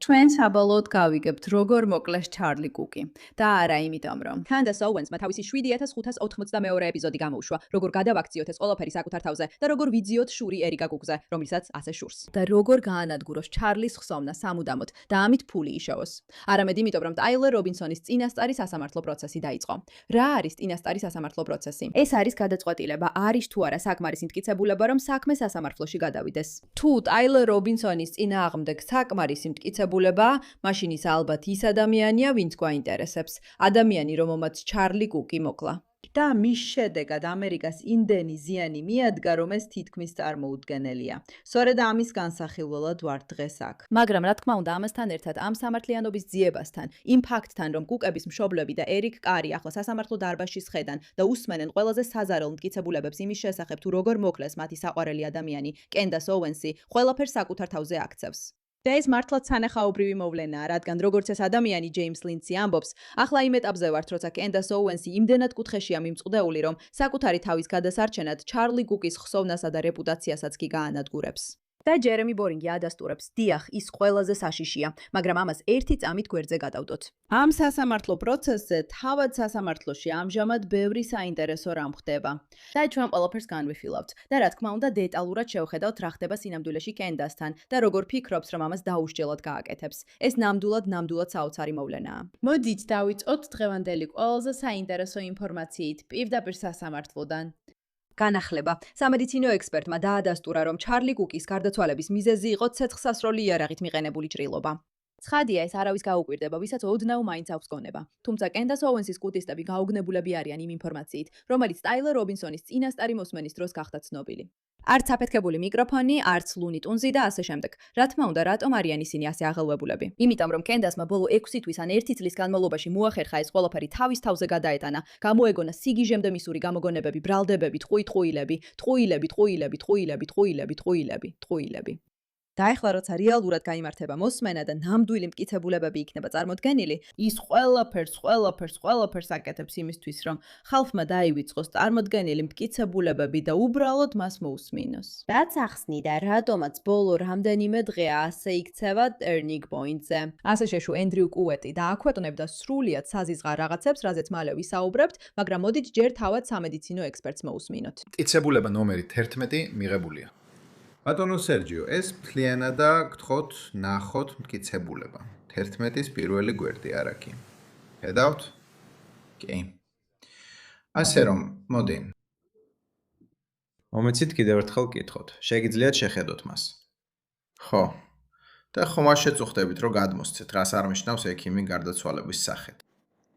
ჩვენ საბოლოოდ გავიგებთ, როგორ მოკლეს ჩარლი კუკი. და არა იმიტომ, რომ Candace Owens-მა თავისი 7592 ეპიზოდი გამოუშვა, როგორ გადავაქციოთ ეს ყველაფერი საკუთარ თავზე და როგორ ვიძიოთ შური ერიკა კუკზე, რომლიცაც ასე შურს. და როგორ გაანადგუროს ჩარლის ხსოვნა სამუდამოდ და ამით ფული იშოვოს. არამედ იმიტომ, რომ ტაილერ რობინსონის წინასწარი სასამართლო პროცესი დაიწყო. რა არის წინასწარი სასამართლო პროცესი? ეს არის გადაწყვეტილება, არის თუ არა საკმარისი მტკიცებულება, რომ საქმე სასამართლოში გადავიდეს. თუ ტაილერ რობინსონის წინააღმდეგ საკმარისი მტკიცებულება, მაშინ ის ალბათ ის ადამიანია, ვინც გვაინტერესებს. ადამიანი, რომელმაც ჩარლი კუკი მოკლა. და მის შედეგად ამერიკას იმდენი ზიანი მიადგა, რომ ეს თითქმის წარმოუდგენელია. სწორედ ამის განსახილველად ვარ დღეს აქ. მაგრამ რა თქმა უნდა, ამასთან ერთად ამ სამართლიანობის ძიებასთან, იმ ფაქტთან, რომ კუკების მშობლები და ერიკ კარი ახლა სასამართლო დარბაზში სხედან და უსმენენ ყველაზე საზარელ მტკიცებულებებს იმის შესახებ, თუ როგორ მოკლეს მათი საყვარელი ადამიანი, კენდას ოუენსი, ყველაფერს საკუთარ თავზე აქცევს. და ეს მართლაც სანახაობრივი მოვლენაა, რადგან როგორც ეს ადამიანი ჯეიმს ლინდსი ამბობს, ახლა იმ ეტაპზე ვართ, როცა კენდას ოუენსი იმდენად კუთხეშია მიმწყდეული, რომ საკუთარი თავის გადასარჩენად ჩარლი კუკის ხსოვნასა და რეპუტაციასაც კი გაანადგურებს. და ჯერემი ბორინგი ადასტურებს, დიახ, ის ყველაზე საშიშია, მაგრამ ამას ერთი წამით გვერდზე გადავდოთ. ამ სასამართლო პროცესზე თავად სასამართლოში ამჟამად ბევრი საინტერესო რამ ხდება. და ჩვენ ყველაფერს განვიხილავთ და რა თქმა უნდა დეტალურად შევხედავთ რა ხდება სინამდვილეში კენდასთან და როგორ ფიქრობს, რომ ამას დაუსჯელად გააკეთებს. ეს ნამდვილად საოცარი მოვლენაა. მოდით დავიწყოთ დღევანდელი ყველაზე საინტერესო ინფორმაციით პირდაპირ სასამართლოდან. განახლება. სამედიცინო ექსპერტმა დაადასტურა, რომ ჩარლი კუკის გარდაცვალების მიზეზი იყო ცეცხლსასროლი იარაღით მიყენებული ჭრილობა. ცხადია, ეს არავის გაუკვირდება, ვისაც ოდნავ მაინც აქვს გონება. თუმცა კენდას ოუენსის კუტისტები გაუგნებულები არიან იმ ინფორმაციით, რომელიც ტაილერ რობინსონის წინასწარი მოსმენის დროს გახდა ცნობილი. არც აფეთქებული მიკროფონი, არც ლუნი ტუნზი და ასე შემდეგ. რა თქმა უნდა, რატომ არიან ისინი ასე აღელვებულები? იმიტომ, რომ კენდასმა ბოლო 6 თვის ან 1 წლის განმავლობაში მოახერხა ეს ყველაფერი თავის თავზე გადაეტანა, გამოეგონა სიგიჟემდე მისური გამოგონებები, ბრალდებები, ტყუილები. და ახლა როცა რეალურად გაიმართება მოსმენა და ნამდვილი მტკიცებულებები იქნება წარმოდგენილი, ის ყველაფერს აკეთებს იმისთვის, რომ ხალხმა დაივიწყოს წარმოდგენილი მტკიცებულებები და უბრალოდ მას მოусმინოს. რაც ახსნიდა, რატომაც ბოლო რამდენიმე დღე ასე იქცევა turning point-ზე. ასე შეშუ ენდრიუ კუეტი და აქვეყნებდა სრულიად საზიზღარ რაღაცებს, რაზეც მალე ვისაუბრებთ, მაგრამ მოდით ჯერ თავად სამედიცინო ექსპერტს მოусმინოთ. მტკიცებულება ნომერი 11 მიღებულია. ბატონო სერჯიო, ეს მთლიანად გთხოვთ ნახოთ მტკიცებულება. 11-ის პირველი გვერდი არაკი. ხედავთ? კი. ასე რომ, მოდი. მომეცით კიდევ ერთხელ კითხოთ. შეგიძლიათ შეხედოთ მას. ხო. და ხომ არ შეწუხდებით, რომ გადმოსცეთ, რას არ ნიშნავს ექიმი გარდაცვალების სახედ.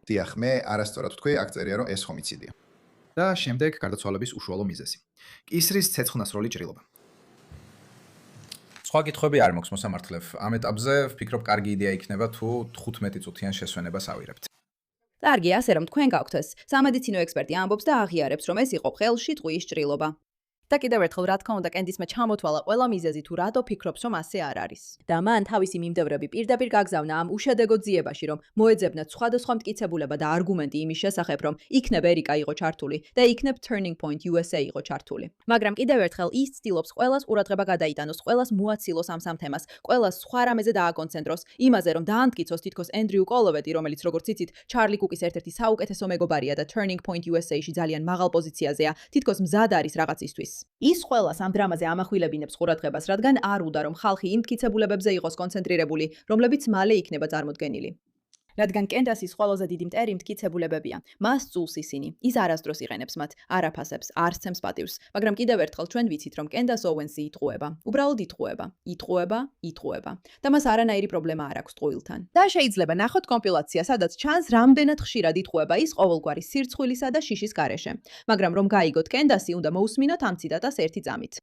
დიახ, მე არასწორად ვთქვი, აქ წერია, რომ ეს ჰომიციდია. და შემდეგ გარდაცვალების უშუალო მიზეზი. კისრის ცეცხლსასროლი ჭრილობა. სხვა კითხვები არ მაქვს მოსამართლე. ამ ეტაპზე ვფიქრობ, კარგი იდეა იქნება თუ 15 წუთიან შესვენებას ავირებთ. კარგი, ასე რომ თქვენ გაქვთ ეს. სამედიცინო ექსპერტი ამბობს და აღიარებს, რომ ეს იყო ხელში ტყუის ჭრილობა. და კიდევ ერთხელ რა თქმა უნდა კენდისმა ჩამოთვალა ყველა მიზეზი თუ რატო ფიქრობს, რომ ასე არ არის. და მან თავისი მიმდევრები პირდაპირ გაგზავნა ამ უშედეგო ძიებაში, რომ მოეძებნათ სხვადასხვა მტკიცებულება და არგუმენტი იმის შესახებ, რომ იქნებ ერიკა იყო ჩართული და იქნებ Turning Point USA იყო ჩართული. მაგრამ კიდევ ერთხელ ის ცდილობს ყველას ყურადღება გადაიტანოს, ყველას მოაცილოს ამ სამთემას, ყველას სხვა რამეზე დააკონცენტროს, იმაზე რომ დაამტკიცოს თითქოს ენდრიუ კოლოვეტი, რომელიც როგორც იცით, ჩარლი კუკის ერთ-ერთი საუკეთესო მეგობარია და Turning Point USA-ში ძალიან მაღალ პოზიციაზეა, თითქოს მზად არის რაღაცისთვის. ის ყველას ამ დრამაზე ამახვილებინებს ყურადღებას, რადგან არ უნდა რომ ხალხი იმ მტკიცებულებებზე იყოს კონცენტრირებული, რომლებიც მალე იქნება წარმოდგენილი. რადგან კენდასის ყველაზე დიდი მტერი მტკიცებულებებია. მას წულს ისინი. ის არასდროს იყენებს მათ, არ აფასებს, არ სცემს პატივს, მაგრამ კიდევ ერთხელ ჩვენ ვიცით, რომ კენდას ოუენსი იტყუება. უბრალოდ იტყუება. და მას არანაირი პრობლემა არ აქვს ტყუილთან. და შეიძლება ნახოთ კომპილაცია, სადაც ჩანს რამდენად ხშირად იტყუება ის ყოველგვარი სირცხვილისა და შიშის გარეშე. მაგრამ რომ გაიგოთ კენდასი, უნდა მოусმინოთ ამ ციტატას ერთი წამით.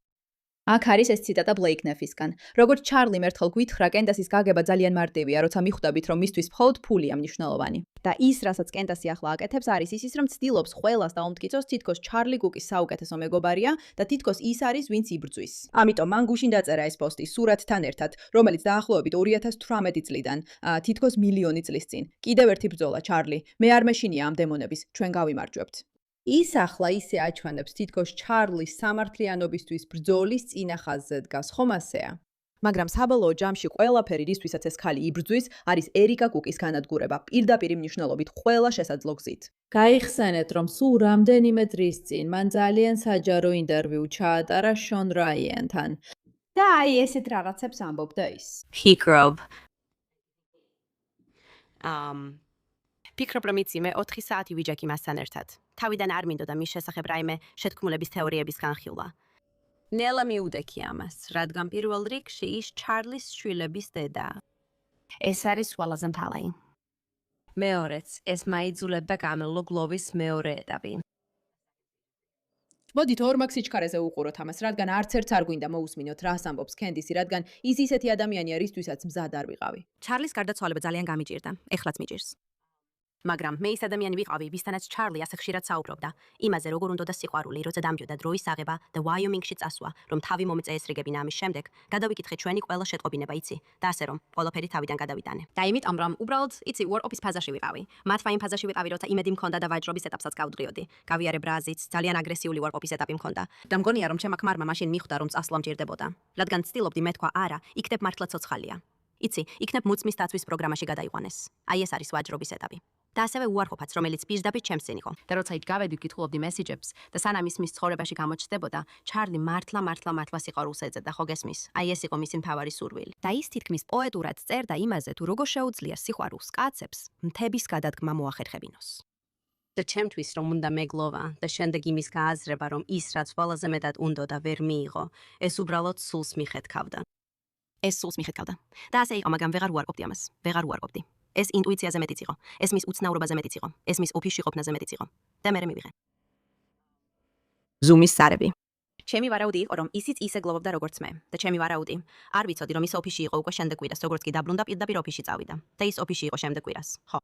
აქ არის ეს ციტატა ბლეიკ ნეფისგან. როგორც ჩარლიმ ერთხელ გვითხრა, კენდასის გაგება ძალიან მარტივია, როცა მიხვდებით, რომ მისთვის მხოლოდ ფულია მნიშვნელოვანი. და ის, რასაც კენდასი ახლა აკეთებს, არის ის, რომ ცდილობს ყველას დაუმტკიცოს, თითქოს ჩარლი კუკის საუკეთესო მეგობარია და თითქოს ის არის, ვინც იბრძვის. ამიტომ მან გუშინ დაწერა ეს პოსტი სურათთან ერთად, რომელიც დაახლოებით 2018 წლიდან, თითქოს მილიონი წლის წინ. კიდევ ერთი ბრძოლა, ჩარლი. მე არ მეშინია ამ დემონების, ჩვენ გავიმარჯვებთ. ის ახლა ისე აჩვენებს თითქოს ჩარლის სამართლიანობისთვის ბრძოლის წინა ხაზზე დგას, ხომ ასეა? მაგრამ საბოლოო ჯამში ყველაფერი, რისთვისაც ეს ქალი იბრძვის, არის ერიკა კუკის განადგურება, პირდაპირ მნიშვნელობით ყველა შესაძლო გზით. გაიხსენეთ, რომ სულ რამდენიმე დღის წინ მან ძალიან საჯარო ინტერვიუ ჩაატარა შონ რაიანთან. და აი ესეთ რაღაცებს ამბობდა ის. ფიქრობ. ფიქრობ, რომ იცი, მე 4 საათი ვიჯექი მასთან ერთად. თავიდან არ მინდოდა მის შესახებ რაიმე შეთქმულების თეორიების განხილვა. ნელა მიუდექი ამას, რადგან პირველ რიგში ის ჩარლის შვილების დედა. ეს არის ყველაზე მთავარი. მეორეც, ეს მაიძულება გამელო გლოვის მეორე ეტაპი. მოდით ორმაგ სიჩქარეზე უყუროთ ამას, რადგან არც ერთს არ გვინდა მოусმინოთ, რას ამბობს კენდისი, რადგან ის ისეთი ადამიანია, რისთვისაც მზად არ ვიყავი. ჩარლის გარდაცვალება ძალიან გამიჭირდა, ეხლაც მიჭირს. მაგრამ მე ის ადამიანი ვიყავი, ვისთანაც ჩარლი ასე ხშირად საუბრობდა, იმაზე როგორ უნდა სიყვარული, როცა დამჯოდა დროის აღება და ვაიომინგში წასვლა, რომ თავი მომეწე ესრიგებინა ამის შემდეგ, გადავიკითხე ჩვენი ყველა შეტყობინება იცი და ასე რომ ყველაფერი თავიდან გადავიტანე. და იმიტომ რომ უბრალოდ იცი ვორკ-ოფის ფაზაში ვიყავი. მათმა იმ ფაზაში ვიყავი, როცა იმედი მქონდა და ვაჯრობის ეტაპსაც გავდღიოდი. გავიარე ბრაზიც, ძალიან აგრესიული ვორკ-ოფის ეტაპი მქონდა. და მგონია რომ ჩემმა ქმარმა მაშინ მიხვდა რომ წასვლა მჭირდებოდა. რადგან ცდილობდი მეთქვა არა, იქნებ მართლა ცოცხალია. იცი, იქნებ მუცმის დაცვის პროგრამაში გადაიყვანეს. აი ეს არის ვაჯრობის ეტაპი. და ასევე უარყოფაც, რომელიც პირდაპირ ჩემს წინ იყო. და როცა იქ გავედი ვკითხულობდი მესიჯებს და სანამ ის მის ცხოვრებაში გამოჩნდებოდა, ჩარლი მართლა სიყვარულს ეძებდა, ხო გესმის? აი ეს იყო მისი მთავარი სურვილი. და ის თითქმის პოეტურად წერდა იმაზე, თუ როგორ შეუძლია სიყვარულს კაცებს მთების გადადგმა მოახერხებინოს. და ჩემთვის რომ უნდა მეგლოვა და შემდეგ იმის გააზრება, რომ ის რაც ყველაზე მეტად უნდოდა ვერ მიიღო, ეს უბრალოდ სულს მიხედავდა. და ასე იყო, მაგრამ ვეღარ უარყოფდი ამას. ვეღარ უარყოფდი. ეს ინტუიციაზე მეტიც იყო, ეს მის უცნაურობაზე მეტიც იყო, ეს მის ოფისში ყოფნაზე მეტიც იყო. და მე მივიღე. ზუმის სარები. ჩემი ვარაუდი იყო, რომ ისიც ისე გლოვობდა როგორც მე. და ჩემი ვარაუდი, არ ვიცოდი, რომ ის ოფისში იყო უკვე შემდეგ კვირას, როგორც კი დაბრუნდა პირდაპირ ოფისში წავიდა. და ის ოფისში იყო შემდეგ კვირას. ხო.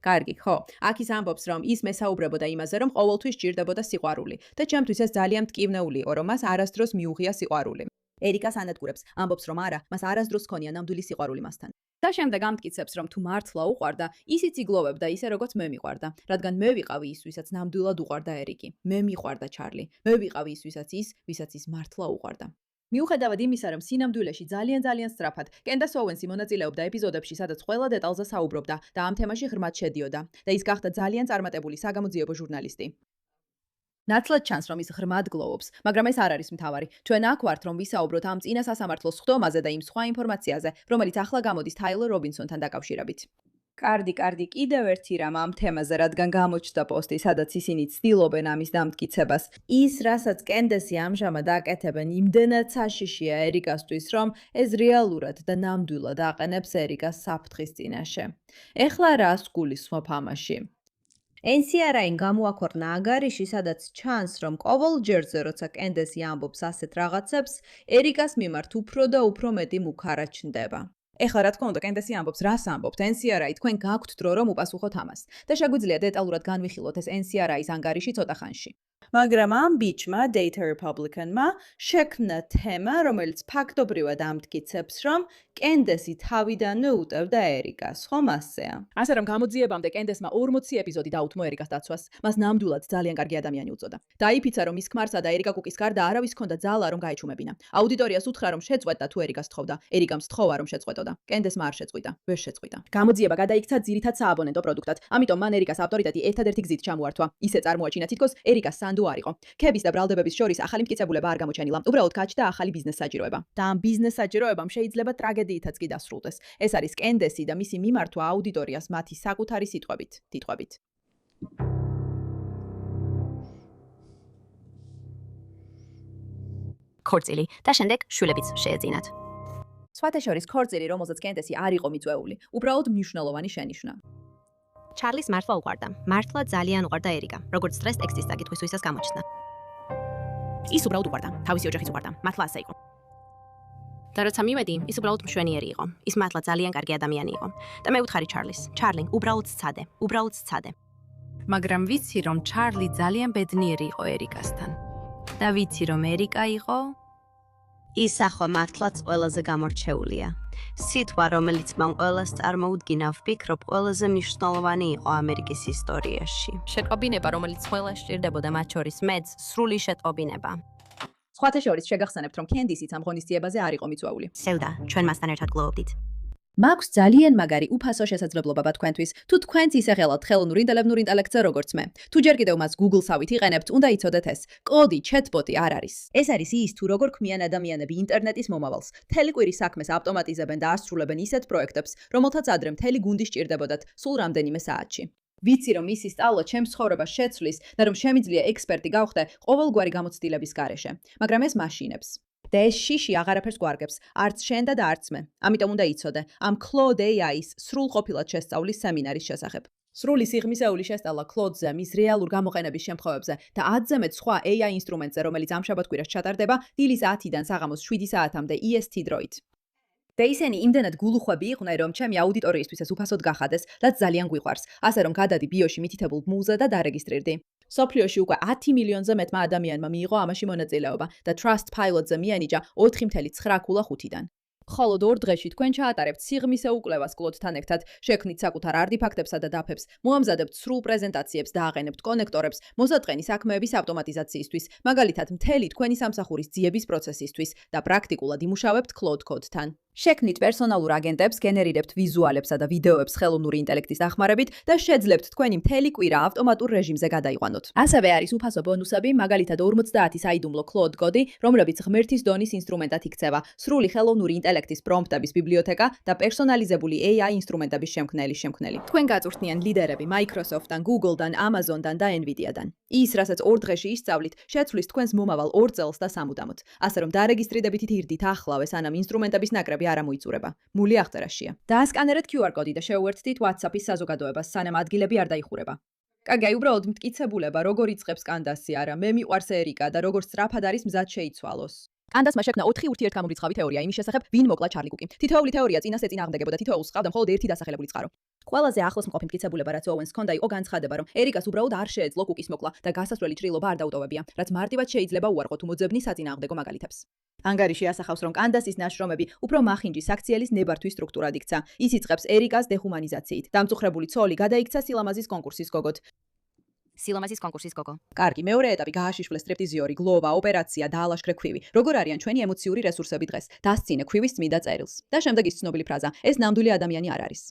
კარგი, ხო. აქ ის ამბობს, რომ ის მესაუბრებოდა იმაზე, რომ ყოველთვის ჭირდებოდა სიყვარული. და ჩემთვის ეს ძალიან მტკივნეული იყო, რომ მას არასდროს მიუღია სიყვარული. ერიკას ანადგურებს, ამბობს, რომ არა, მას არასდროს ჰქონია ნამდვილი სიყვარული მასთან. და შემდეგ ამტკიცებს, რომ თუ მართლა უყვარდა, ისიც იგლოვებდა ისე, როგორც მე მიყვარდა, რადგან მე ვიყავი ის, ვისაც ნამდვილად უყვარდა ერიკი. მე მიყვარდა ჩარლი. მე ვიყავი ის, ვისაც ის მართლა უყვარდა. მიუხედავად იმისა, რომ სინამდვილეში ძალიან სწრაფად, კენდას ოუენსი მონაწილეობდა ეპიზოდებში, სადაც ყველა დეტალზე საუბრობდა და ამ თემაში ღრმად შედიოდა და ის გახდა ძალიან წარმატებული საგამოძიებო ჟურნალისტი. ნაცლად ჩანს, რომ ის ღრმად გლოვობს, მაგრამ ეს არ არის მთავარი. ჩვენ აქ ვართ, რომ ვისაუბროთ ამ წინა სასამართლოს ხდომაზე და იმ სხვა ინფორმაციაზე, რომელიც ახლა გამოდის ტაილერ რობინსონთან დაკავშირებით. კარგი, კიდევ ერთი რამ ამ თემაზე, რადგან გამოჩნდა პოსტი, სადაც ისინი ცდილობენ ამის დამტკიცებას. ის, რასაც კენდესი ამჟამად აკეთებენ, იმდენად საშიშია ერიკასთვის, რომ ეს რეალურად და ნამდვილად აყენებს ერიკას საფრთხის წინაშე. ეხლა რას გულისხმობ ამაში? NCRI-ին გამოაქვეყნა ანგარიში, სადაც ჩანს, რომ ყოველ ჯერზე, როცა კენდესი ამბობს ასეთ რაღაცებს, ერიკას მიმართ უფრო და უფრო მეტი მუქარა ჩნდება. ეხლა რა თქმა უნდა, კენდესი ამბობს, რას ამბობთ? NCRI, თქვენ გაქვთ დრო, რომ უპასუხოთ ამას. და შეგვიძლია დეტალურად განვიხილოთ ეს NCRI-ის ანგარიში ცოტა ხანში. მაგრამ ამ ბიჭმა, Data Republican-მა, შექმნა თემა, რომელიც ფაქტობრივად ამტკიცებს, რომ კენდესი თავიდანვე უტევდა ერიკას, ხომ ასეა? ასე რომ გამოძიებამდე კენდესმა 40 ეპიზოდი დაუთმო ერიკას დაცვას. მას ნამდვილად ძალიან კარგი ადამიანი უწოდა. დაიფიცა, რომ ის ქმარსა და ერიკა კუკის გარდა არავის ჰქონდა ძალა, რომ გაეჩუმებინა. აუდიტორიას უთხრა, რომ შეწყვეტდა თუ ერიკას თხოვდა. ერიკამ სთხოვა, რომ შეწყვეტოდა. კენდესმა არ შეწყვიტა, ვერ შეწყვიტა. გამოძიება გადაიქცა ძირითად სააბონენტო პროდუქტად. ამიტომ მან ერიკას ავტორიტეტი ერთადერთი გზით ჩამოართვა. ისე წარმოაჩინა, თითქოს ერიკას სანდუ არ იყო. ქების და ბრალდებების შორის ახალი მტკიცებულება არ გამოჩენილა. უბრალოდ გაჩნდა ახალი ბიზნეს საჭიროება. და ამ ბიზნეს საჭიროებამ შეიძლება ტრაგედიითაც კი დასრულდეს. ეს არის კენდესი და მისი მიმართვა აუდიტორიას მათი საკუთარი სიტყვებით. ქორწილი და შემდეგ შვილებიც შეეძინათ. სხვათა შორის ქორწილი, რომელზეც კენდესი არ იყო მიწვეული, უბრალოდ მნიშვნელოვანი შენიშვნა. ჩარლის მართლა უყვარდა. მართლა ძალიან უყვარდა ერიკა, როგორც სტრეს ტექსტის საკითხვისთვისაც გამოჩნდა. ის უბრალოდ უყვარდა, თავისი ოჯახიც უყვარდა. მართლა ასე იყო. და როცა მივედი, ის უბრალოდ მშვენიერი იყო. ის მართლა ძალიან კარგი ადამიანი იყო. და მე ვუთხარი ჩარლის, ჩარლი, უბრალოდ სცადე. მაგრამ ვიცი, რომ ჩარლი ძალიან ბედნიერი იყო ერიკასთან. და ვიცი, რომ ერიკა იყო ის ახლა მართლაც ყველაზე გამორჩეულია. სიტყვა, რომელიც მან ყველას წარმოუდგინა, ვფიქრობ, ყველაზე მნიშვნელოვანი იყო ამერიკის ისტორიაში. შეტყობინება, რომელიც ყველას სჭირდებოდა, მათ შორის მეც, სრული შეტყობინება. სხვათა შორის შეგახსენებთ, რომ კენდისიც ამ ღონისძიებაზე არ იყო მიწვეული. სევდა, ჩვენ მასთან ერთად გლოვობდით. მაქვს ძალიან მაგარი უფასო შესაძლებლობა თქვენთვის, თუ თქვენც ისე ხელავთ ხელოვნურ ინტელექტურ ინტელექტზე როგორც მე. თუ ჯერ კიდევ მას Google-სავით იყენებთ, უნდა იცოდეთ ეს. კოდი chatbot-ი არ არის. ეს არის ის, თუ როგორ ქმნიან ადამიანები ინტერნეტის მომავალს. მთელი კვირის საქმეს ავტომატიზებენ და ასრულებენ ისეთ პროექტებს, რომელთაც ადრე მთელი გუნდი სჭირდებოდათ სულ რამდენიმე საათში. ვიცი, რომ ისი სწავლა ჩემს ცხოვრებას შეცვლის და რომ შემიძლია ექსპერტი გავხდე ყოველგვარი გამოცდილების გარეშე, მაგრამ ეს მაშინებს. და ეს შიში აღარაფერს გვარგებს, არც შენ და არც მე. ამიტომ უნდა იცოდე, ამ Claude AI-ის სრულყოფილად შესწავლის სემინარის შესახებ. სრული სიღრმისეული შესწავლა Claude-ზე, მის რეალურ გამოყენების შემთხვევებზე და 10-ზე მეტ სხვა AI ინსტრუმენტზე, რომელიც ამ შაბათ-კვირას ჩატარდება დილის 10-დან საღამოს 7 საათამდე EST დროით. და ისინი იმდენად გულუხვები იყვნენ, რომ ჩემი აუდიტორიისთვის ეს უფასოდ გახადეს, რაც ძალიან გვიყვარს, ასე რომ გადადი ბიოში მითითებულ მულზე და დარეგისტრირდი. სოფლიოში უკვე 10 მილიონზე მეტმა ადამიანმა მიიღო ამაში მონაწილეობა და Trustpilot-ზე მიენიჭა 4.9/5-დან. ხოლო 2 დღეში თქვენ ჩაატარებთ სიღრმისე უკვლევას Claude-თან ერთად, შექმნით საკუთარ არტიფაქტებსა და დაფებს, მოამზადებთ სრულ პრეზენტაციებს და აყენებთ კონექტორებს, მოსატყენი საქმეების ავტომატიზაციისთვის, მაგალითად, მთელი თქვენი სამსახურის ძიების პროცესისთვის და პრაქტიკულად იმუშავებთ Claude Code-თან. შექმნით პერსონალურ აგენტებს, გენერირებთ ვიზუალებსა და ვიდეოებს ხელოვნური ინტელექტის დახმარებით და შეძლებთ თქვენი მთელი კვირა ავტომატურ რეჟიმზე გადაიყვანოთ. ასევე არის უფასო ბონუსები, მაგალითად 50 საიდუმლო Claude კოდი, რომლებიც ღმერთის დონის ინსტრუმენტად იქცევა, სრული ხელოვნური ინტელექტის პრომპტების ბიბლიოთეკა და პერსონალიზებული AI ინსტრუმენტების შემქმნელი. თქვენ გაწვრთნიან ლიდერები Microsoft-დან, Google-დან, Amazon-დან და Nvidia-დან. ის, რასაც 2 დღეში ისწავლით, შეცვლის თქვენს მომავალ 2 წელს და სამუდამოდ. ასე რომ დარეგისტრირდებით ირდით ახლავე, სანამ ინსტრუმენტების ნაკრები არ ამოიწურება. მული აღწერაშია. დაასკანერეთ QR კოდი და შეუერთდით WhatsApp-ის საზოგადოებას, სანამ ადგილები არ დაიხურება. კაგაი, უბრალოდ მტკიცებულება, როგორ იწყებს კანდასი არა, მე მიყვარს ერიკა და როგორ სწრაფად არის მზად შეიცვალოს. კანდასმა შექმნა 4 ურთიერთგამორიცხავი თეორია იმის შესახებ, ვინ მოკლა ჩარლი კუკი. თითოეული თეორია წინას ეწინააღმდეგებოდა თითოეულს ყავდა მხოლოდ ერთი დასახელებული წყარო. ყველაზე ახლოს მყოფი მტკიცებულება, რაც ოუენს ჰქონდა, იყო განცხადება, რომ ერიკას უბრალოდ არ შეეძლო კუკის მოკლა და გასასვლელი ჭრილობა არ დაუტოვებია, რაც მარტივად შეიძლება უარყო თუ მოძებნის საწინააღმდეგო მაგალითებს. ანგარიში ასახავს, რომ კანდასის ნაშრომები უფრო მახინჯი საქციელის ნებართვის სტრუქტურად იქცა. ის იწყებს ერიკას დეხუმანიზაციით. დამწუხრებული ცოლი გადაიქცა სილამაზის კონკურსის გოგოთ. სილამაზის კონკურსის გოგო. კარგი, მეორე ეტაპი გააშიშვლეს სტრიპტიზიორი, გლოვა, ოპერაცია, დაალაშქრე ქვივი. როგორ არიან ჩვენი ემოციური რესურსები დღეს? დასცინე ქვივის წმიდა წერილს. და შემდეგ ის ცნობილი ფრაზა: ეს ნამდვილი ადამიანი არ არის.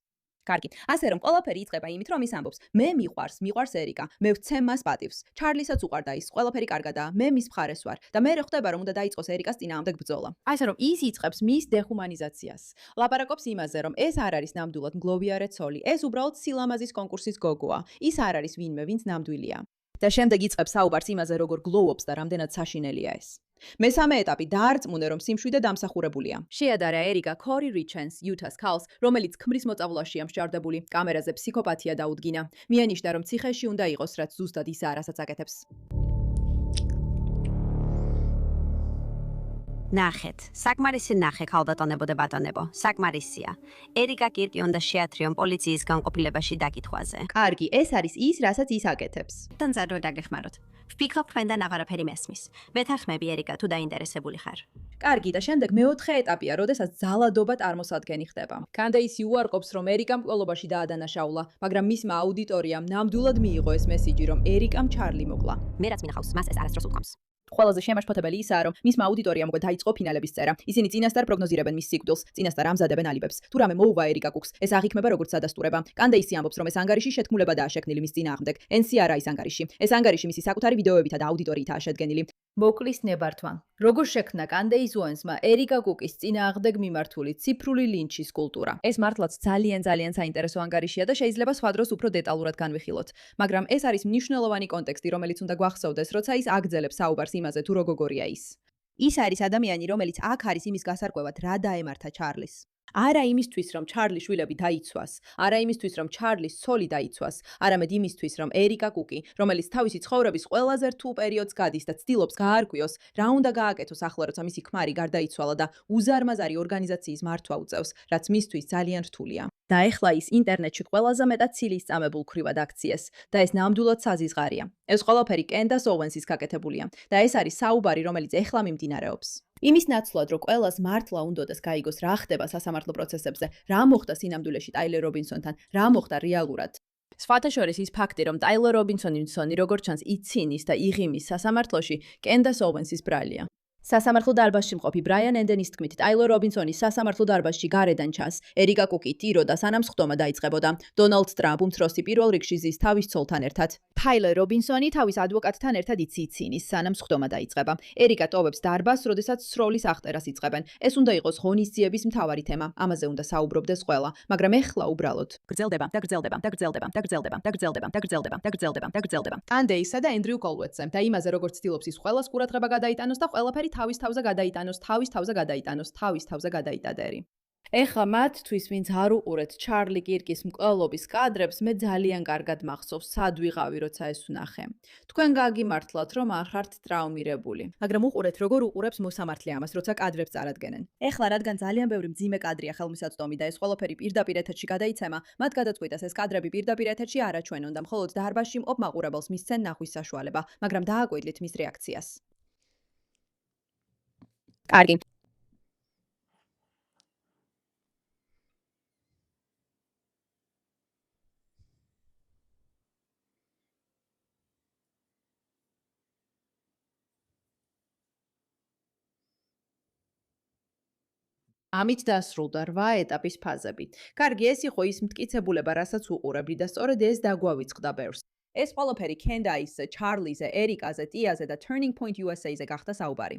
კარგი, ასე რომ ყველაფერი იწყება იმით, რომ ის ამბობს: მე მიყვარს ერიკა, მე ვცემ მას პატივს. ჩარლისაც უყვარდა ის, ყველაფერი კარგადაა, მე მის მხარეს ვარ და მე ხდება, რომ უნდა დაიწყოს ერიკას წინააღმდეგ ბრძოლა. ასე რომ ის იწყებს მის დეხუმანიზაციას. ლაპარაკობს იმაზე, რომ ეს არ არის ნამდვილად მგლოვიარე ცოლი, ეს უბრალოდ სილამაზის კონკურსის გოგოა. ის არ არის ვინმე, ვინც ნამდვილია. და შემდეგ იწყებს საუბარს იმაზე, როგორ გლოვობს და რამდენად საშინელია ეს. მესამე ეტაპი დაარწმუნე, რომ სიმშვიდე დამსახურებულია. შეადარა ერიკა კორი რიჩენს, იუთას ქალს, რომელიც ქმრის მოწავლაშია მსჯავრდებული, კამერაზე ფსიქოპათია დაუდგინა. მიანიშნა, რომ ციხეში უნდა იყოს, რაც ზუსტად ისაა, რასაც აკეთებს. ნახეთ, საკმარისი ნახე ქალბატონებო და ბატონებო, საკმარისია. ერიკა კირკი უნდა შეათრიონ პოლიციის განყოფილებაში დაკითხვაზე. კარგი, ეს არის ის, რასაც ის აკეთებს. დანზარდო დაგეხმაროთ. ვფიქრობ თქვენთან აღარაფერი მესმის. ვეთანხმები ერიკა, თუ დაინტერესებული ხარ. კარგი, და შემდეგ მეოთხე ეტაპია, როდესაც ძალადობა წარმოსადგენი ხდება. კანდეისი უარყოფს, რომ ერიკამ მკვლობაში დაადანაშაულა, მაგრამ მისმა აუდიტორიამ ნამდვილად მიიღო ეს მესიჯი, რომ ერიკამ ჩარლი მოკლა. მე რაც მინახავს, მას ეს არასდროს უთქვამს. ყველაზე შემაშფოთებელი ისაა, რომ მისმა აუდიტორიამ უკვე დაიწყო ფინალების წერა. ისინი წინასწარ პროგნოზირებენ მის სიკვდილს, წინასწარ ამზადებენ ალიბებს. თუ რამე მოუვა ერიკა კუკს, ეს აღიქმება როგორც სადასტურება. კანდეისი ამბობს, რომ ეს ანგარიში შეთქმულებადაა შექმნილი მის წინააღმდეგ. NC არა ის ანგარიში. ეს ანგარიში მისი საკუთარი ვიდეოებითა და აუდიტორიითაა შედგენილი. მოკლის ნებართვა. როგორ შექმნა კანდეის უენსმა ერიკა კუკის წინააღმდეგ მიმართული ციფრული ლინჩის კულტურა. ეს მართლაც ძალიან საინტერესო ანგარიშია და შეიძლება სხვა დროს უფრო დეტალურად განვიხილოთ. მაგრამ ეს არის მნიშვნელოვანი კონტექსტი, რომელიც უნდა გვახსოვდეს, როცა ის აგრძელებს საუბარს იმაზე, თუ როგორია ის. ის არის ადამიანი, რომელიც აქ არის იმის გასარკვევად, რა დაემართა ჩარლის. არა იმისთვის, რომ ჩარლის შვილები დაიცვას, არა იმისთვის, რომ ჩარლის ცოლი დაიცვას, არამედ იმისთვის, რომ ერიკა კუკი, რომელიც თავისი ცხოვრების ყველაზე რთულ პერიოდს გადის და ცდილობს გაარკვიოს, რა უნდა გააკეთოს ახლა, როცა მისი ქმარი გარდაიცვალა და უზარმაზარი ორგანიზაციის მართვა უწევს, რაც მისთვის ძალიან რთულია. და ეხლა ის ინტერნეტში ყველაზე მეტად ცილის წამებულ ქვრივად აქციეს და ეს ნამდვილად საზიზღარია. ეს ყველაფერი კენდას ოუენსის გაკეთებულია და ეს არის საუბარი, რომელიც ეხლა მიმდინარეობს. იმის ნაცვლად, რომ ყველას მართლა უნდოდეს გაიგოს, რა ხდება სასამართლო პროცესებზე, რა მოხდა სინამდვილეში ტაილერ რობინსონთან, რა მოხდა რეალურად. სხვათა შორის ის ფაქტი, რომ ტაილერ რობინსონი როგორც ჩანს იცინის და იღიმის სასამართლოში, კენდას ოუენსის ბრალია. სასამართლო დარბაზში მყოფი ბრაიან ენდენის თქმით, ტაილერ რობინსონის სასამართლო დარბაზში გარედან ჩას, ერიკა კუკი ტირო და სანამ სხდომა დაიწყებოდა. დონალდ ტრამპ უმცროსი პირველ რიგში ზის თავის ცოლთან ერთად. ტაილერ რობინსონი თავის ადვოკატთან ერთად ციცინის, სანამ სხდომა დაიწყება. ერიკა ტოვებს დარბაზს, როდესაც სროლის აღწერას იწყებენ. ეს უნდა იყოს ღონისძიების მთავარი თემა. ამაზე უნდა საუბრობდეს ყველა, მაგრამ ეხლა უბრალოდ გრძელდება და გრძელდება და გრძელდება და გრძელდება და გრძელდება და გრძელდება და გრძელდება და გრძელდება. კანდეისსა და ენდრიუ კოლუეტსზე და იმაზე, როგორც ცდილობს ის ყველას ყურადღება გადაიტანოს და ყველაფერი თავის თავზე გადაიტანოს. ეხლა მათთვის, ვინც არ უყურეთ ჩარლი კირკის მკვლელობის კადრებს, მე ძალიან კარგად მახსოვს, სად ვიყავი, როცა ეს ვნახე. თქვენ გაგიმართლათ, რომ არ ხართ ტრავმირებული, მაგრამ უყურეთ, როგორ უყურებს მოსამართლე ამას, როცა კადრებს წარადგენენ. ეხლა, რადგან ძალიან ბევრი მძიმე კადრია ხელმისაწვდომი და ეს ყველაფერი პირდაპირ ეთერში გადაიცემა, მათ გადაწყვიტეს ეს კადრები პირდაპირ ეთერში არ აჩვენონ და მხოლოდ დარბაზში მყოფ მაყურებელს მისცენ ნახვის საშუალება, მაგრამ დააკვირდით მის რეაქციას. კარგი. ამით დასრულდა 8 ეტაპის ფაზები. კარგი, ეს იყო ის მტკიცებულება, რასაც უყურებდი და სწორედ ეს დაგვავიწყდა ბევრს. ეს ყველაფერი კენდაისზე, ჩარლიზე, ერიკაზე, ტიაზე და Turning Point USA-ზე გახდა საუბარი.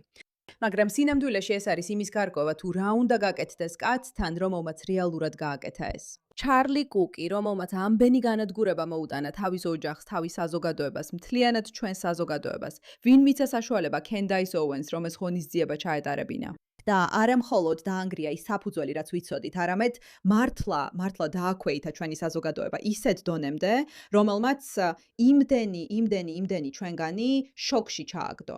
მაგრამ სინამდვილეში ეს არის იმის გარკვევა, თუ რა უნდა გაკეთდეს კაცთან, რომელმაც რეალურად გააკეთა ეს. ჩარლი კუკი, რომელმაც ამბენი განადგურება მოუტანა თავის ოჯახს, თავის საზოგადოებას, მთლიანად ჩვენ საზოგადოებას, ვინ მიცა საშუალება კენდაის ოუენს, რომ ეს ღონისძიება ჩაეტარებინა. და არა მხოლოდ დაანგრია ის საფუძველი, რაც ვიცოდით, არამედ მართლა დააქვეითა ჩვენი საზოგადოება ისეთ დონემდე, რომელმაც იმდენი ჩვენგანი შოკში ჩააგდო.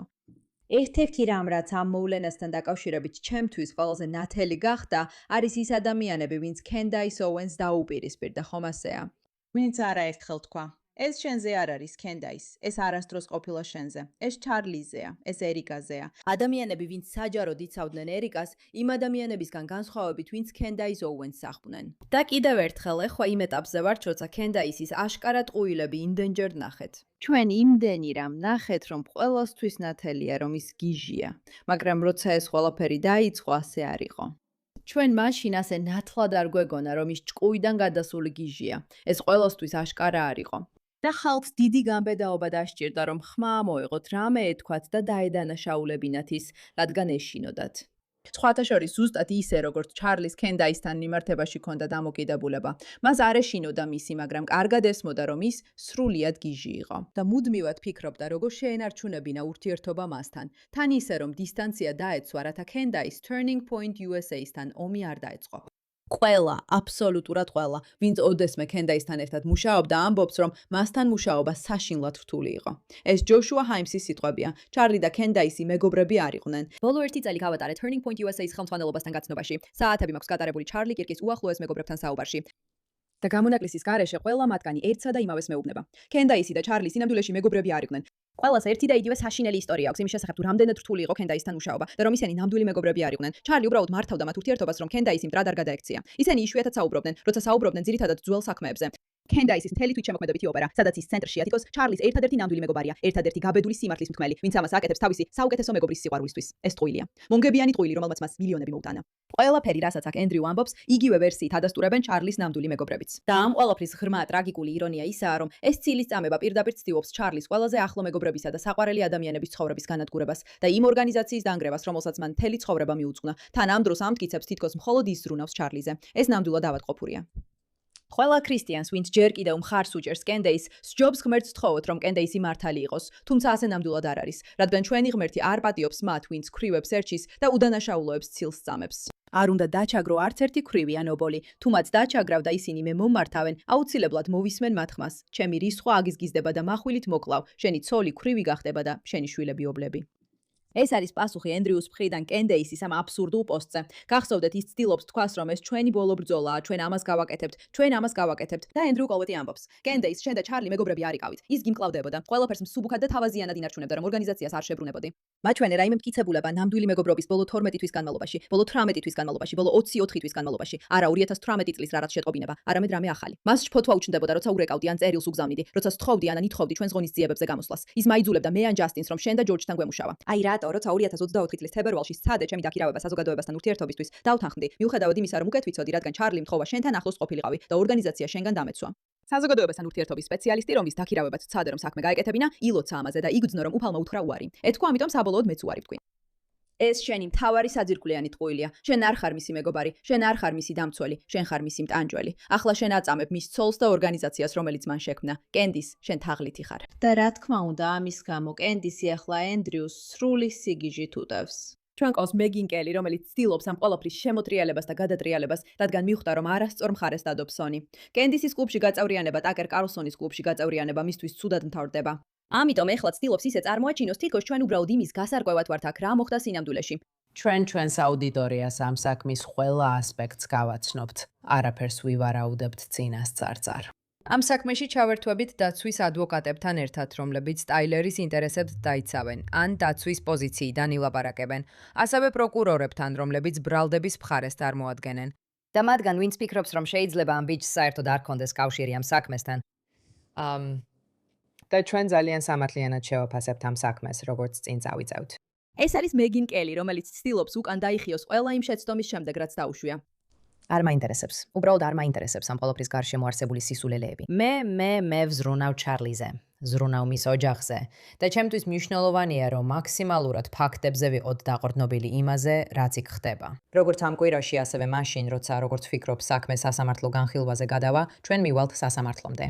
ერთ-ერთი რამ, რაც ამ მოვლენასთან დაკავშირებით ჩემთვის ყველაზე ნათელი გახდა, არის ის ადამიანები, ვინც კენდაის ოუენს დაუპირისპირდა, ხომ ასეა? ვინც არაერთხელ თქვა, ეს შენზე არ არის კენდაის, ეს არასდროს ყოფილა შენზე, ეს ჩარლიზეა, ეს ერიკაზეა. ადამიანები, ვინც საჯაროდ იცავდნენ ერიკას, იმ ადამიანებისგან განსხვავებით, ვინც კენდაის ოუენს სახლდნენ. და კიდევ ერთხელ, ეხლა იმ ეტაპზე ვართ, როცა კენდაისის აშკარა ტყუილები ინდენჯერ ნახეთ. ჩვენ იმდენი რამ ნახეთ, რომ ყველასთვის ნათელია, რომ ის გიჟია, მაგრამ როცა ეს ყველაფერი დაიწყო, ასე არ იყო. ჩვენ მაშინ ასე ნათლად არ გვეგონა, რომ ის ჭკუიდან გადასული გიჟია. ეს ყველასთვის აშკარა არ იყო. და ხალხს დიდი გამბედაობა დასჭირდა, რომ ხმა მოეღოთ, რამე ეთქვათ და დაედანაშაულებინათ ის, რადგან ეშინოდათ. სხვათა შორის ზუსტად ისე, როგორც ჩარლის კენდაისთან მიმართებაში ჰქონდა დამოკიდებულება. მას არ ეშინოდა მისი, მაგრამ კარგად ესმოდა, რომ ის სრულიად გიჟი იყო. და მუდმივად ფიქრობდა, როგორ შეენარჩუნებინა ურთიერთობა მასთან. თან ისე, რომ დისტანცია დაეცვა, რათა კენდაის Turning Point USA-სთან ომი არ დაეწყო. ყველა, აბსოლუტურად ყველა, ვინც ოდესმე კენდაისთან ერთად მუშაობდა, ამბობს, რომ მასთან მუშაობა საშინლად რთული იყო. ეს ჯოშუა ჰაიმსის სიტყვებია. ჩარლი და კენდაისი მეგობრები არ იყვნენ. ბოლო 1 წელი გავატარე Turning Point USA-ის ხელმძღვანელობასთან გაცნობაში. საათები მაქვს გატარებული ჩარლი კირკის უახლოეს მეგობრებთან საუბარში. და გამონაკლისის გარეშე ყველა მათგანი ერთსა და იმავეს მეუბნება. კენდაისი და ჩარლი სინამდვილეში მეგობრები არ იყვნენ. ყველას ერთი და იგივე საშინელი ისტორია აქვს იმის შესახებ, თუ რამდენად რთული იყო კენდაისთან მუშაობა და რომ ისინი ნამდვილი მეგობრები არ იყვნენ. ჩარლი უბრალოდ მართავდა მათ ურთიერთობას, რომ კენდაისი მტრად არ გადაექცია. ისინი იშვიათად საუბრობდნენ, როცა საუბრობდნენ ძირითადად ძველ საქმეებზე. კენდაისის მთელი თვითშემოქმედებითი ოპერა, სადაც ის ცენტრშია თითქოს ჩარლის ერთადერთი ნამდვილი მეგობარია, ერთადერთი გაბედული სიმართლის მქმელი, ვინც ამას აკეთებს თავისი საუკეთესო მეგობრის სიყვარულისთვის. ეს ტყუილია. მონგებიანი ტყუილი, რომელმაც მას მილიონები მოუტანა. ყველაფერი, რასაც აქ ენდრიუ ამბობს, იგივე ვერსიით ადასტურებენ ჩარლის ნამდვილი მეგობრებიც. და ამ ყველაფრის ღრმა ტრაგიკული ირონია ისაა, რომ ეს ცილის წამება პირდაპირ ცდილობს ჩარლის ყველაზე ახლო მეგობრებისა და საყვარელი ადამიანების ცხოვრების განადგურებას და იმ ორგანიზაციის დანგრევას, რომელსაც მან მთელი ცხოვრება მიუძღვნა. თან ამ დროს ამტკიცებს თითქოს მხოლოდ ის ზრუნავს ჩარლიზე. ეს ნამდვილად ავადმყოფურია. ყველა ქრისტიანს, ვინც ჯერ კიდევ მხარს უჭერს კენდეის, სჯობს ღმერთს თხოვოთ, რომ კენდეისი მართალი იყოს, თუმცა ასე ნამდვილად არ არის, რადგან ჩვენი ღმერთი არ პატიობს მათ, ვინც ქვრივებს ერჩის და უდანაშაულოებს ცილს წამებს. არ უნდა დაჩაგრო არც ერთი ქვრივი ან ობოლი, თუ მათ დაჩაგრავ და ისინი მე მომართავენ, აუცილებლად მოვისმენ მათ ხმას. ჩემი რისხვა აგიზგიზდება და מחვილით მოკლავ, შენი ცოლი ქვრივი გახდება და შენი შვილები ობლები. ეს არის პასუხი ენდრიუს მხრიდან კენდეისის ამ აბსურდულ პოსტზე. გახსოვდეთ, ის ცდილობს თქვას, რომ ეს ჩვენი ბოლო ბრძოლაა, ჩვენ ამას გავაკეთებთ და ენდრიუ კოლუეტი ამბობს. კენდეის, შენ და ჩარლი მეგობრები არ იყავით. ის გიმკლავდებოდა. ყველაფერს მსუბუქად და თავაზიანად ინარჩუნებდა, რომ ორგანიზაციას არ შებრუნებოდი. მათ ჩვენ რაიმე მტკიცებულება ნამდვილი მეგობრობის ბოლო 12 თვის განმავლობაში, ბოლო 18 თვის განმავლობაში, ბოლო 24 თვის განმავლობაში, არა 2018 წლის რა რაც შეტყობინება, არამედ რამე ახალი. მას შფოთვა უჩნდებოდა, როცა ურეკავდი ან წერილს უგზავნიდი, როცა სთხოვდი ან ითხოვდი ჩვენს ღონისძიებებზე გამოსვლას. ის მაიძულებდა მე ან ჯასტინს, რომ შენ და ჯორჯთან გვემუშავა. აი რატო რატო, როცა 2024 წლის თებერვალში სცადე ჩემი დაქირავება საზოგადოებასთან ურთიერთობისთვის, დავთანხმდი, მიუხედავად იმისა, რომ უკეთ ვიცოდი, რადგან ჩარლი მთხოვა შენთან ახლოს ყოფილიყავი და ორგანიზაცია შენგან დამეცვა. საზოგადოებასთან ურთიერთობის სპეციალისტი, რომლის დაქირავებაც სცადე, რომ საქმე გაეკეთებინა, ილოცა ამაზე და იგრძნო, რომ უფალმა უთხრა უარი. ეთქვა, ამიტომ საბოლოოდ მეც უარი ვთქვი. ეს შენი მთავარი საძირკვლიანი ტყუილია. შენ არ ხარ მისი მეგობარი, შენ არ ხარ მისი დამცველი, შენ ხარ მისი მტანჯველი. ახლა შენ აწამებ მის ცოლს და ორგანიზაციას, რომელიც მან შექმნა. კენდის, შენ თაღლითი ხარ. და რა თქმა უნდა, ამის გამო კენდისი ახლა ენდრიუს სრული სიგიჟით უტევს. ჩვენ ყავს მეგინ კელი, რომელიც ცდილობს ამ ყველაფრის შემოტრიალებას და გადატრიალებას, რადგან მიხვდა, რომ არასწორ მხარეს დადობს სონი. კენდისის კლუბში გაწევრიანება, ტაკერ კარლსონის კლუბში გაწევრიანება მისთვის ცუდად მთავრდება. ამიტომ ეხლა ცდილობს ისე წარმოაჩინოს, თითქოს ჩვენ უბრალოდ იმის გასარკვევად ვართ აქ, რა მოხდა სინამდვილეში. ჩვენს აუდიტორიას ამ საქმის ყველა ასპექტს გავაცნობთ. არაფერს ვივარაუდებთ წინასწარ. ამ საქმეში ჩავერთვებით დაცვის ადვოკატებთან ერთად, რომლებიც ტაილერის ინტერესებს დაიცავენ, ან დაცვის პოზიციიდან ილაპარაკებენ, ასევე პროკურორებთან, რომლებიც ბრალდების მხარეს წარმოადგენენ. და მათგან ვინც ფიქრობს, რომ შეიძლება ამ ბიჭს საერთოდ არ ქონდეს კავშირი ამ საქმესთან. და ჩვენ ძალიან სამართლიანად შევაფასებთ ამ საქმეს, როგორც წინ წავიწევთ. ეს არის მეგინ კელი, რომელიც ცდილობს უკან დაიხიოს ყველა იმ შეცდომის შემდეგ, რაც დაუშვია. არ მაინტერესებს. უბრალოდ არ მაინტერესებს ამ ყოველფრის გარშემო არსებული სისულელეები. მე ვზრუნავ ჩარლიზე, ზრუნავ მის ოჯახზე და ჩემთვის მნიშვნელოვანია, რომ მაქსიმალურად ფაქტებზე ვიყოთ დაყრდნობილი იმაზე, რაც იქ ხდება. როგორც ამ კვირაში, ასევე მაშინ, როცა როგორც ვფიქრობ, საქმე სასამართლო განხილვაზე გადავა, ჩვენ მივალთ სასამართლომდე.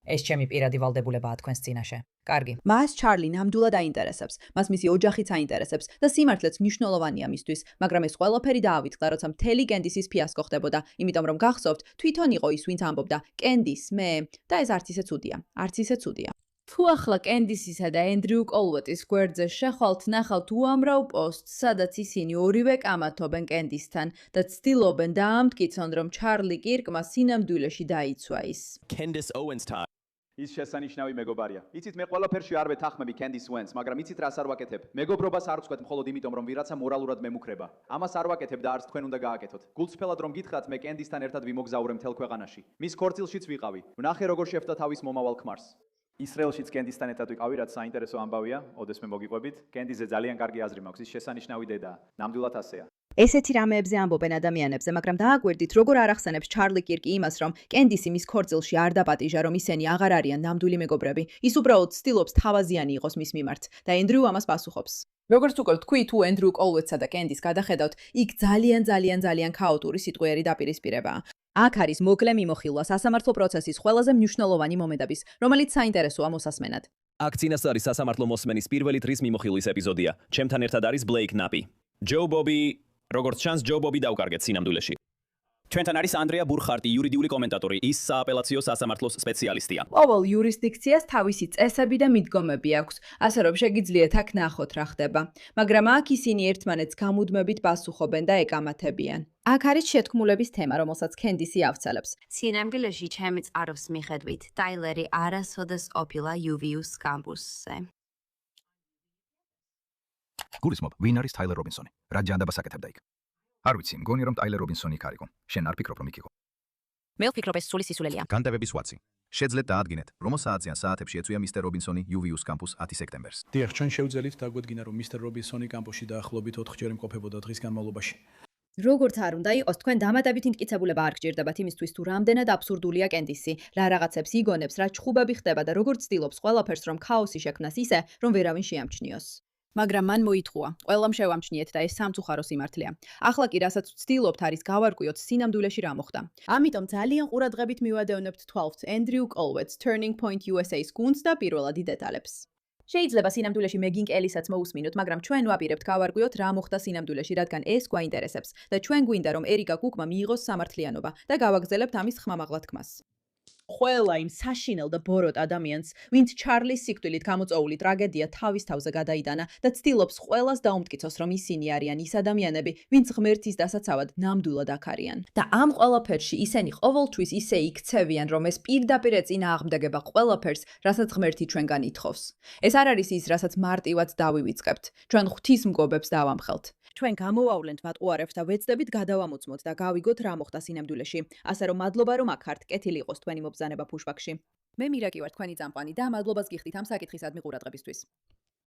ეს ჩემი პირადი ვალდებულებაა თქვენს წინაშე. კარგი. მას ჩარლი ნამდვილად აინტერესებს, მას მისი ოჯახიც აინტერესებს და სიმართლეც მნიშვნელოვანია მისთვის, მაგრამ ეს ყველაფერი დაავიწყდა, როცა მთელი კენდისის ფიასკო ხდებოდა, იმიტომ რომ გახსოვთ, თვითონ იყო ის, ვინც ამბობდა, კენდის, მე და ეს არც ისე ცუდია, არც ისე ცუდია. თუ ახლა კენდისისა და ენდრიუ კოლუეტის გვერდზე შეხვალთ ნახავთ უამრავ პოსტს, სადაც ისინი ორივე კამათობენ კენდისთან და ცდილობენ დაამტკიცონ, რომ ჩარლი კირკმა სინამდვილეში დაიცვა ის. Candace Owens time. ის შესანიშნავი მეგობარია. იცით, მე ყველაფერში არ ვეთანხმები Candace Owens, მაგრამ იცით რას არ ვაკეთებ? მეგობრობას არ ვწყვეტ მხოლოდ იმიტომ, რომ ვიღაცა მორალურად მემუქრება. ამას არ ვაკეთებ და არც თქვენ უნდა გააკეთოთ. გულწრფელად რომ გითხრათ, მე Candace-თან ერთად ვიმოგზაურე მთელ ქვეყანაში. მის ქორწილშიც ვიყავი. ვნახე როგორ შეხვდა თავის მომავალ ქმარს. ისრაელშიც Candace-თან ერთად ვიყავი, რაც საინტერესო ამბავია, ოდესმე მოგიყვებით. Candace-ზე ძალიან კარგი აზრი მაქვს, ის შესანიშნავი დედაა. ნამდვილად ასეა. ესეთი რამეებზე ამბობენ ადამიანებზე, მაგრამ დააკვირდით, როგორ არ ახსენებს ჩარლი კირკი იმას, რომ კენდისი მის ქორწილში არ დაპატიჟა, რომ ისინი აღარ არიან ნამდვილი მეგობრები. ის უბრალოდ ცდილობს თავაზიანი იყოს მის მიმართ და ენდრიუ ამას პასუხობს. როგორც უკვე ვთქვი, თუ ენდრიუ კოლუეტსა და კენდის გადახედავთ, იქ ძალიან ქაოტური სიტყვიერი დაპირისპირებაა. აქ არის მოკლე მიმოხილვა სასამართლო პროცესის ყველაზე მნიშვნელოვანი მომენტების, რომელიც საინტერესოა მოსასმენად. აქ წინას არის სასამართლო მოსმენის პირველი დღის მიმოხილვის ეპიზოდია. ჩემთან ერთად არის ბლეიქ ნაპი. ჯო ბობი, როგორც ჩანს, ჯო ბობი დავკარგეთ სინამდვილეში. ჩვენთან არის ანდრეა ბურხარტი, იურიდიული კომენტატორი, ის სააპელაციო სასამართლოს სპეციალისტია. ყოველ იურისდიქციას თავისი წესები და მიდგომები აქვს, ასე რომ შეგიძლიათ აქ ნახოთ რა ხდება. მაგრამ აქ ისინი ერთმანეთს გამუდმებით პასუხობენ და ეკამათებიან. აქ არის შეთქმულების თემა, რომელსაც კენდისი ავცელებს. სინამდვილეში ჩემი წყაროს მიხედვით, ტაილერი არასოდეს ყოფილა UVU-ს კამპუსზე. გულისხმობ, ვინ არის ტაილერ რობინსონი? რა ჯანდაბას აკეთებდა იქ? არ ვიცი, მგონი რომ ტაილერ რობინსონი იქ არ იყო. შენ არ ფიქრობ რომ იქ იყო? მე ვფიქრობ ეს სული სისულელია. განტებების ვაცი. შეძლეთ დაადგინეთ, რომ საათიან საათებში ეწვია მისტერ რობინსონი UVU-ს კამპუს 10 სექტემბერს. დიახ, ჩვენ შევძელით დაგვედგინა, რომ მისტერ რობინსონი კამპუსში დაახლოებით 4-ჯერ იმყოფებოდა დღის განმავლობაში. როგორც არ უნდა იყოს, თქვენ დამატებით ინტკიცებულება არ გჭირდებათ იმისთვის, თუ რამდენად აბსურდულია კენდისი, რა რაღაცებს იგონებს, რა ჩხუბები ხდება და როგორც ცდილობს ყველაფერს, რომ ქაოსი შექმნას ისე, რომ ვერავინ შეამჩნიოს. მაგრამ მან მოითხოვა, ყველამ შევამჩნიეთ და ეს სამწუხარო სიმართლეა. ახლა კი რასაც ვცდილობთ არის გავარკვიოთ სინამდვილეში რა მოხდა. ამიტომ ძალიან ყურადღებით მივადევნებთ თვალთ ენდრიუ კოლუეტს Turning Point USA-ს გუნდს და პირველადი დეტალებს. შეიძლება სინამდვილეში მეგინ კელისაც მოусმინოთ, მაგრამ ჩვენ ვაპირებთ გავარკვიოთ რა მოხდა სინამდვილეში, რადგან ეს გვაინტერესებს და ჩვენ გვინდა რომ ერიკა კუკმა მიიღოს სამართლიანობა და გავაგზავნებთ ამის ხმამაღლა თქმას. ყველა იმ საშინელ და ბოროტ ადამიანს, ვინც ჩარლის სიკვდილით გამოწვეული ტრაგედია თავის თავზე გადაიტანა და ცდილობს ყველას დაუმტკიცოს, რომ ისინი არიან ის ადამიანები, ვინც ღმერთის დასაცავად ნამდვილად აქ არიან. და ამ ყველაფერში ისინი ყოველთვის ისე იქცევიან, რომ ეს პირდაპირ ეწინააღმდეგება ყველაფერს, რასაც ღმერთი ჩვენგან ითხოვს. ეს არ არის ის, რასაც მარტივად დავივიწყებთ. ჩვენ ღვთისმგობებს დავამხელთ. ჩვენ გამოვავლენთ მათ უარებს და ვეცდებით გადავამოწმოთ და გავიგოთ რა მოხდა სინამდვილეში. ასე რომ მადლობა რომ აქ ხართ, კეთილი იყოს თქვენი მობრძანება ფუშბაქში. მე მირაკი ვარ თქვენი წამყვანი და მადლობას გიხდით ამ საკითხისადმი ყურადღებისთვის.